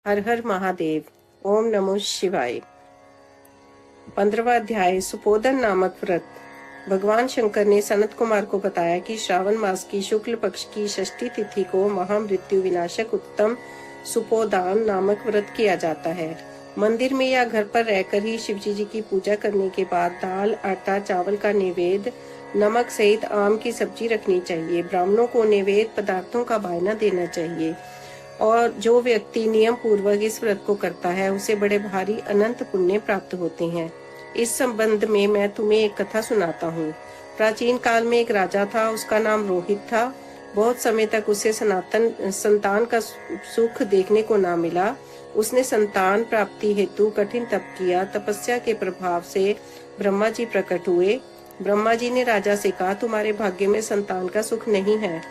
हर हर महादेव। ओम नमो शिवाय। 15वां अध्याय सुपोधन नामक व्रत। भगवान शंकर ने सनत कुमार को बताया कि श्रावण मास की शुक्ल पक्ष की षष्ठी तिथि को महामृत्यु विनाशक उत्तम सुपोदान नामक व्रत किया जाता है। मंदिर में या घर पर रहकर ही शिवजी जी की पूजा करने के बाद दाल, आटा, चावल का नैवेद्य, नमक सहित आम की सब्जी रखनी चाहिए। ब्राह्मणों को नैवेद्य पदार्थों का बायना देना चाहिए और जो व्यक्ति नियम पूर्वक इस व्रत को करता है उसे बड़े भारी अनंत पुण्य प्राप्त होते हैं। इस संबंध में मैं तुम्हें एक कथा सुनाता हूँ। प्राचीन काल में एक राजा था, उसका नाम रोहित था। बहुत समय तक उसे संतान का सुख देखने को ना मिला। उसने संतान प्राप्ति हेतु कठिन तप किया। तपस्या के प्रभाव से ब्रह्मा जी प्रकट हुए। ब्रह्मा जी ने राजा से कहा, तुम्हारे भाग्य में संतान का सुख नहीं है।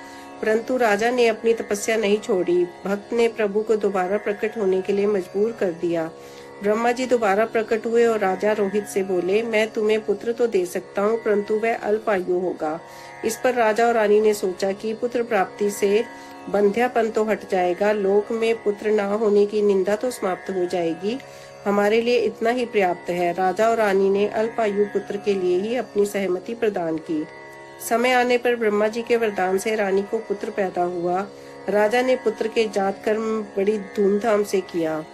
परंतु राजा ने अपनी तपस्या नहीं छोड़ी। भक्त ने प्रभु को दोबारा प्रकट होने के लिए मजबूर कर दिया। ब्रह्मा जी दोबारा प्रकट हुए और राजा रोहित से बोले, मैं तुम्हें पुत्र तो दे सकता हूँ, परंतु वह अल्प आयु होगा। इस पर राजा और रानी ने सोचा कि पुत्र प्राप्ति से बंध्यापन तो हट जाएगा, लोक में पुत्र ना होने की निंदा तो समाप्त हो जाएगी। हमारे लिए इतना ही पर्याप्त है। राजा और रानी ने अल्पायु पुत्र के लिए ही अपनी सहमति प्रदान की। समय आने पर ब्रह्मा जी के वरदान से रानी को पुत्र पैदा हुआ। राजा ने पुत्र के जात कर्म बड़ी धूमधाम से किया।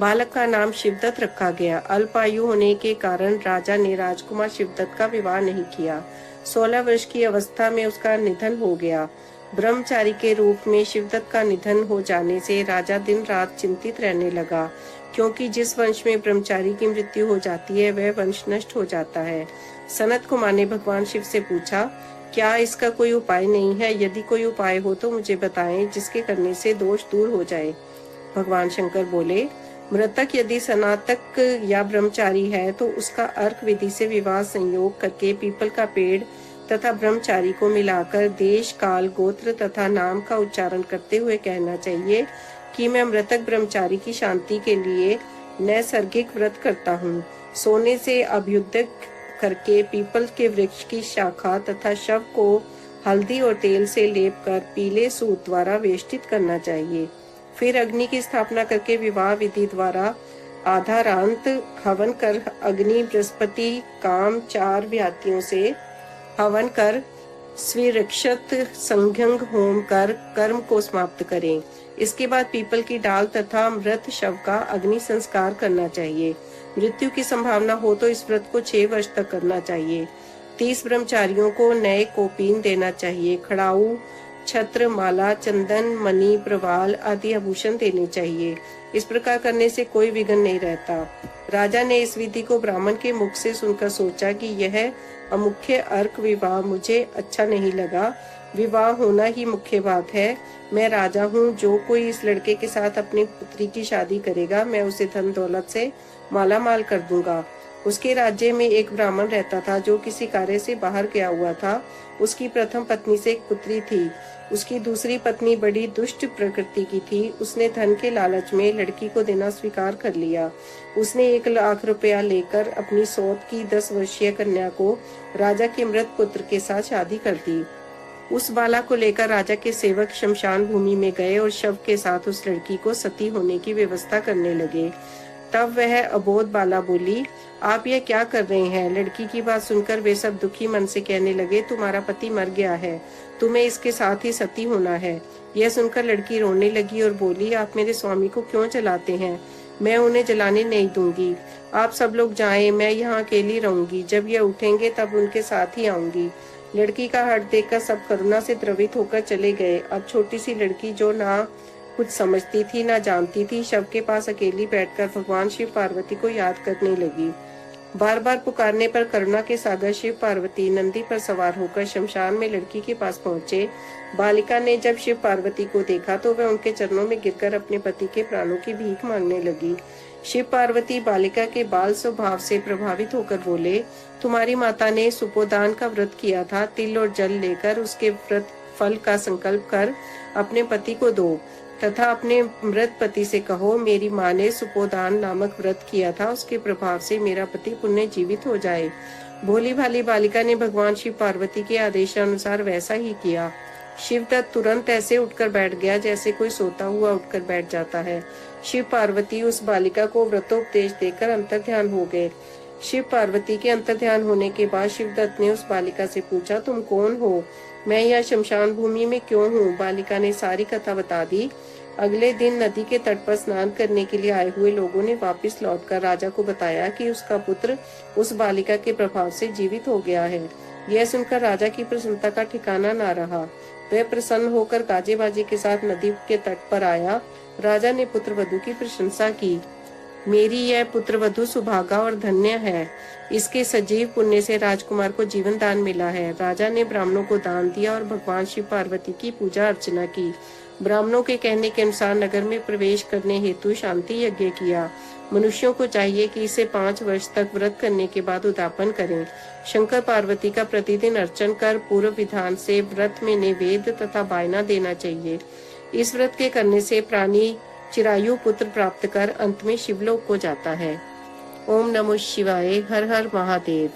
बालक का नाम शिवदत्त रखा गया। अल्पायु होने के कारण राजा ने राजकुमार शिवदत्त का विवाह नहीं किया। 16 वर्ष की अवस्था में उसका निधन हो गया। ब्रह्मचारी के रूप में शिवदत्त का निधन हो जाने से राजा दिन रात चिंतित रहने लगा, क्योंकि जिस वंश में ब्रह्मचारी की मृत्यु हो जाती है वह वंश नष्ट हो जाता है। सनत कुमार ने भगवान शिव से पूछा, क्या इसका कोई उपाय नहीं है? यदि कोई उपाय हो तो मुझे बताएं, जिसके करने से दोष दूर हो जाए। भगवान शंकर बोले, मृतक यदि स्नातक या ब्रह्मचारी है तो उसका अर्क विधि से विवाह संयोग करके पीपल का पेड़ तथा ब्रह्मचारी को मिलाकर देश, काल, गोत्र तथा नाम का उच्चारण करते हुए कहना चाहिए कि मैं मृतक ब्रह्मचारी की शांति के लिए नैसर्गिक व्रत करता हूँ। सोने से अभ्युदय करके पीपल के वृक्ष की शाखा तथा शव को हल्दी और तेल से लेप कर पीले सूत द्वारा वेष्टित करना चाहिए। फिर अग्नि की स्थापना करके विवाह विधि द्वारा आधारांत हवन कर अग्नि, बृहस्पति, काम 4 व्यातियों से हवन कर स्वीरक्षत संघंग होम कर कर्म को समाप्त करें। इसके बाद पीपल की डाल तथा मृत शव का अग्नि संस्कार करना चाहिए। मृत्यु की संभावना हो तो इस व्रत को 6 वर्ष तक करना चाहिए। 30 ब्रह्मचारियों को नए कोपीन देना चाहिए। खड़ाऊ, छत्र, माला, चंदन, मणि, प्रवाल आदि आभूषण देने चाहिए। इस प्रकार करने से कोई विघ्न नहीं रहता। राजा ने इस विधि को ब्राह्मण के मुख से सुनकर सोचा कि यह अमुख्य अर्क विवाह मुझे अच्छा नहीं लगा। विवाह होना ही मुख्य बात है। मैं राजा हूँ, जो कोई इस लड़के के साथ अपनी पुत्री की शादी करेगा मैं उसे धन दौलत से माला माल कर दूंगा। उसके राज्य में एक ब्राह्मण रहता था जो किसी कार्य से बाहर गया हुआ था। उसकी प्रथम पत्नी से एक पुत्री थी। उसकी दूसरी पत्नी बड़ी दुष्ट प्रकृति की थी। उसने धन के लालच में लड़की को देना स्वीकार कर लिया। उसने 1 लाख रुपया लेकर अपनी सौत की 10 वर्षीय कन्या को राजा के मृत पुत्र के साथ शादी कर दी। उस बाला को लेकर राजा के सेवक शमशान भूमि में गए और शव के साथ उस लड़की को सती होने की व्यवस्था करने लगे। तब वह अबोध बाला बोली, आप यह क्या कर रहे हैं? लड़की की बात सुनकर वे सब दुखी मन से कहने लगे, तुम्हारा पति मर गया है, तुम्हें इसके साथ ही सती होना है। यह सुनकर लड़की रोने लगी और बोली, आप मेरे स्वामी को क्यों जलाते हैं? मैं उन्हें जलाने नहीं दूंगी। आप सब लोग जाएं, मैं यहाँ अकेली रहूंगी। जब ये उठेंगे तब उनके साथ ही आऊंगी। लड़की का हट देखकर सब करुणा से द्रवित होकर चले गए। अब छोटी सी लड़की जो ना कुछ समझती थी ना जानती थी, शव के पास अकेली बैठकर भगवान शिव पार्वती को याद करने लगी। बार बार पुकारने पर करुणा के सागर शिव पार्वती नंदी पर सवार होकर शमशान में लड़की के पास पहुंचे। बालिका ने जब शिव पार्वती को देखा तो वह उनके चरणों में गिरकर अपने पति के प्राणों की भीख मांगने लगी। शिव पार्वती बालिका के बाल स्वभाव से प्रभावित होकर बोले, तुम्हारी माता ने सुपोदान का व्रत किया था। तिल और जल लेकर उसके व्रत फल का संकल्प कर अपने पति को दो तथा अपने मृत पति से कहो, मेरी माँ ने सुपोदान नामक व्रत किया था, उसके प्रभाव से मेरा पति पुण्य जीवित हो जाए। भोली भाली बालिका ने भगवान शिव पार्वती के आदेशानुसार वैसा ही किया। शिवदत्त तुरंत ऐसे उठकर बैठ गया जैसे कोई सोता हुआ उठकर बैठ जाता है। शिव पार्वती उस बालिका को व्रतोपदेश देकर अंतर्ध्यान हो गए। शिव पार्वती के अंतर्ध्यान होने के बाद शिवदत्त ने उस बालिका से पूछा, तुम कौन हो? मैं यह शमशान भूमि में क्यों हूँ? बालिका ने सारी कथा बता दी। अगले दिन नदी के तट पर स्नान करने के लिए आए हुए लोगों ने वापस लौटकर राजा को बताया कि उसका पुत्र उस बालिका के प्रभाव से जीवित हो गया है। यह सुनकर राजा की प्रसन्नता का ठिकाना न रहा। वह प्रसन्न होकर गाजे बाजे के साथ नदी के तट पर आया। राजा ने पुत्र वधू की प्रशंसा की। मेरी यह पुत्र वधू सुभागा और धन्य है। इसके सजीव पुण्य से राजकुमार को जीवन दान मिला है। राजा ने ब्राह्मणों को दान दिया और भगवान शिव पार्वती की पूजा अर्चना की। ब्राह्मणों के कहने के अनुसार नगर में प्रवेश करने हेतु शांति यज्ञ किया। मनुष्यों को चाहिए कि इसे 5 वर्ष तक व्रत करने के बाद उद्यापन करें। शंकर पार्वती का प्रतिदिन अर्चन कर पूर्व विधान से व्रत में नैवेद्य तथा बायना देना चाहिए। इस व्रत के करने से प्राणी चिरायु पुत्र प्राप्त कर अंत में शिवलोक को जाता है। ओम नमो शिवाय। हर हर महादेव।